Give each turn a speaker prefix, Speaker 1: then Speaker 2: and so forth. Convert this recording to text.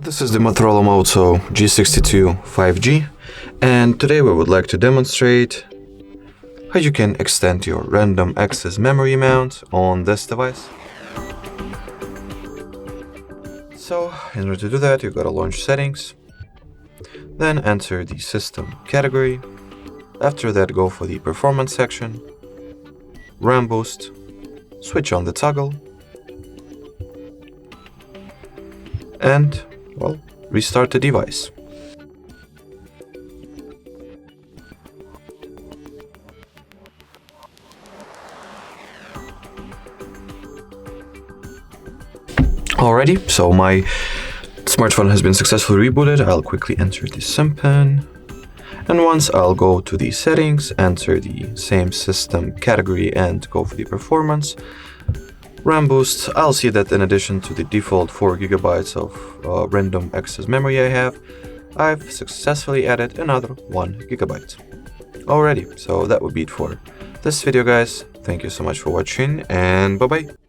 Speaker 1: This is the Motorola Moto G62 5G, and today we would like to demonstrate how you can extend your random access memory amount on this device. So, in order to do that, you gotta launch Settings, then enter the System category. After that, go for the Performance section, RAM Boost, switch on the toggle, and well, restart the device. Alrighty, so my smartphone has been successfully rebooted. I'll quickly enter the SIM pin. And once I'll go to the settings, enter the same system category and go for the performance. RAM boost, I'll see that in addition to the default 4 GB of random access memory I have, I've successfully added another 1 GB. Alrighty, so that would be it for this video, guys. Thank you so much for watching, and bye bye.